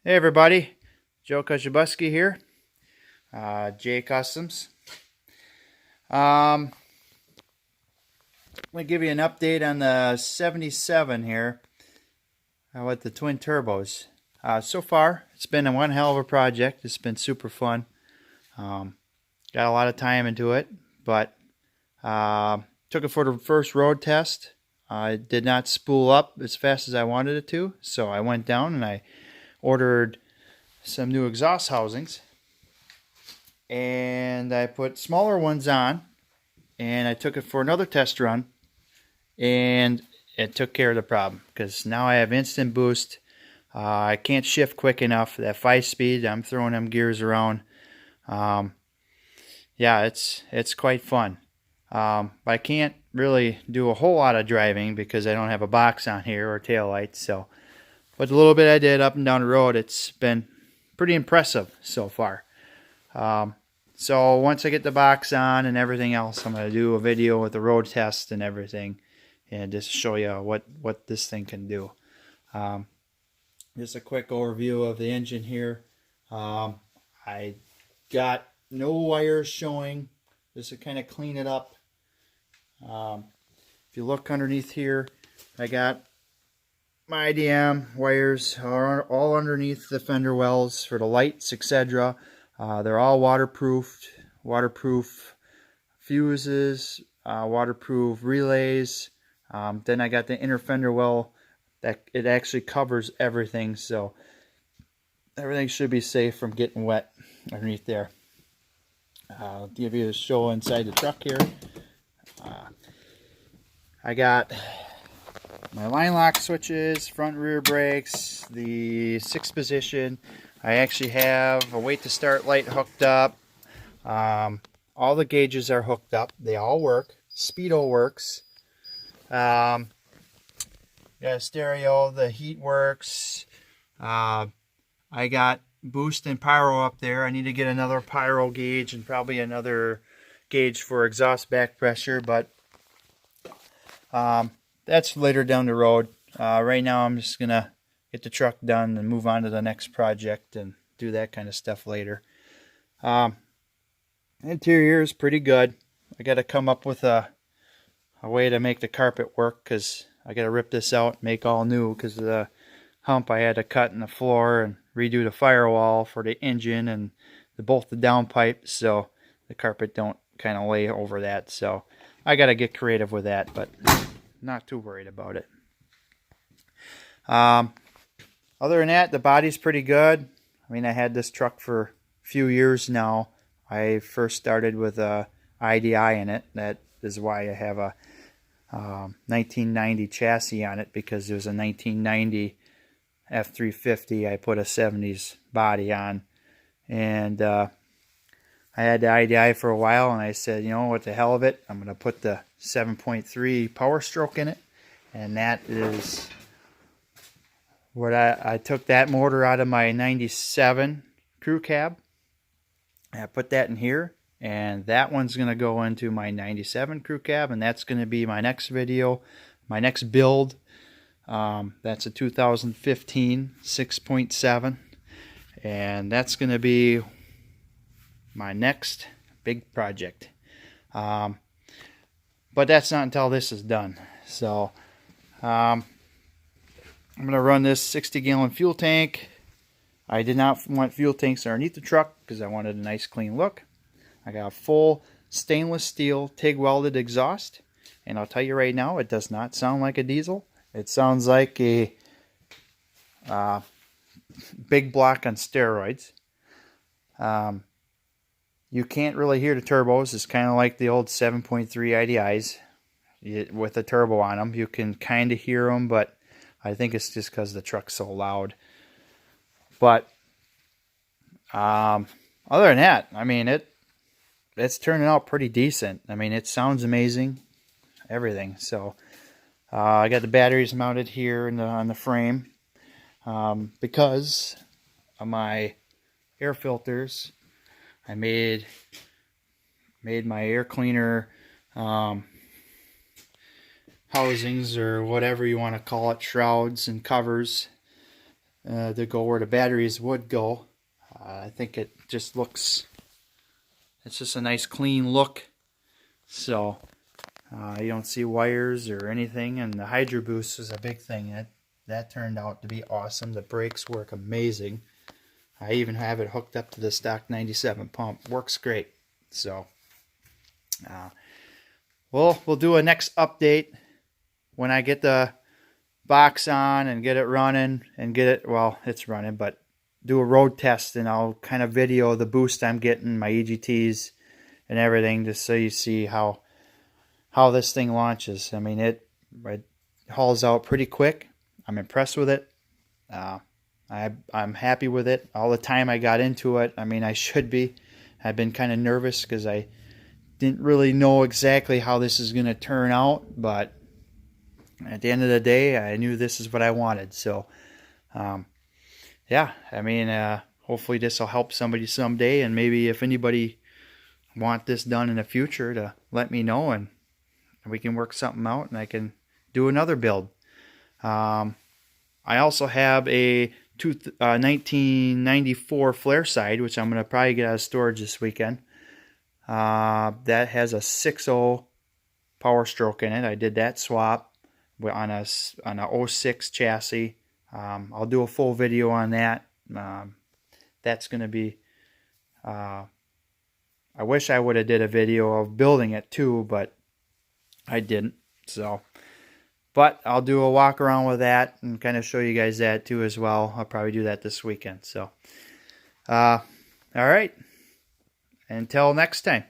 Hey everybody, J.kustoms here, J.kustoms. I'm going to give you an update on the 77 here with the twin turbos. So far, it's been one hell of a project. It's been super fun. Got a lot of time into it, but took it for the first road test. I did not spool up as fast as I wanted it to, so I went down and I ordered some new exhaust housings. And I put smaller ones on, and I took it for another test run, and it took care of the problem because now I have instant boost. I can't shift quick enough. That 5-speed, I'm throwing them gears around. Yeah, it's quite fun. But I can't really do a whole lot of driving because I don't have a box on here or tail lights. So, but the little bit I did up and down the road, it's been pretty impressive so far. So once I get the box on and everything else, I'm going to do a video with the road test and everything and just show you what this thing can do. Just a quick overview of the engine here. I got no wires showing, just to kind of clean it up. If you look underneath here, I got my IDM wires are all underneath the fender wells for the lights, etc. They're all waterproof fuses, waterproof relays. Then I got the inner fender well that it actually covers everything, so everything should be safe from getting wet underneath there. I'll give you a show inside the truck here. I got my line lock switches, front rear brakes, the 6th position. I actually have a wait to start light hooked up. All the gauges are hooked up. They all work. Speedo works. Got a stereo. The heat works. I got boost and pyro up there. I need to get another pyro gauge and probably another gauge for exhaust back pressure, but that's later down the road. Right now I'm just gonna get the truck done and move on to the next project and do that kind of stuff later. Interior is pretty good. I got to come up with a way to make the carpet work because I got to rip this out and make all new because of the hump I had to cut in the floor and redo the firewall for the engine and both the downpipes so the carpet don't kind of lay over that. So I got to get creative with that, but not too worried about it. Other than that, the body's pretty good. I mean, I had this truck for a few years now. I first started with a IDI in it. That is why I have a 1990 chassis on it, because it was a 1990 F350. I put a 70s body on, and I had the IDI for a while, and I said, you know, what the hell of it, I'm going to put the 7.3 Power Stroke in it, and that is what I took that motor out of my 97 crew cab. I put that in here, and that one's going to go into my 97 crew cab, and that's going to be my next video, my next build. That's a 2015 6.7, and that's going to be my next big project. But that's not until this is done. So I'm going to run this 60-gallon fuel tank. I did not want fuel tanks underneath the truck because I wanted a nice clean look. I got a full stainless steel TIG welded exhaust, and I'll tell you right now, it does not sound like a diesel. It sounds like a big block on steroids. You can't really hear the turbos. It's kind of like the old 7.3 IDIs with a turbo on them. You can kind of hear them, but I think it's just because the truck's so loud. But other than that, I mean, it's turning out pretty decent. I mean, it sounds amazing, everything. So I got the batteries mounted here on the frame because of my air filters. I made my air cleaner housings, or whatever you want to call it, shrouds and covers. to go where the batteries would go. I think it just looks, it's just a nice clean look. So you don't see wires or anything, and the Hydro Boost is a big thing. That turned out to be awesome. The brakes work amazing. I even have it hooked up to the stock 97 pump. Works great. So we'll do a next update when I get the box on and get it running and get it, well, it's running, but do a road test, and I'll kind of video the boost I'm getting, my EGTs and everything, just so you see how this thing launches. I mean, it hauls out pretty quick. I'm impressed with it. I'm happy with it. All the time I got into it, I mean, I should be. I've been kind of nervous because I didn't really know exactly how this is going to turn out, but at the end of the day, I knew this is what I wanted. So, yeah, I mean, hopefully this will help somebody someday, and maybe if anybody want this done in the future, to let me know, and we can work something out, and I can do another build. I also have a 1994 flare side, which I'm going to probably get out of storage this weekend. That has a 6.0 Power Stroke in it. I did that swap on a 06 chassis. I'll do a full video on that. That's going to be, I wish I would have did a video of building it too, but I didn't. So, but I'll do a walk around with that and kind of show you guys that too as well. I'll probably do that this weekend. So, all right. Until next time.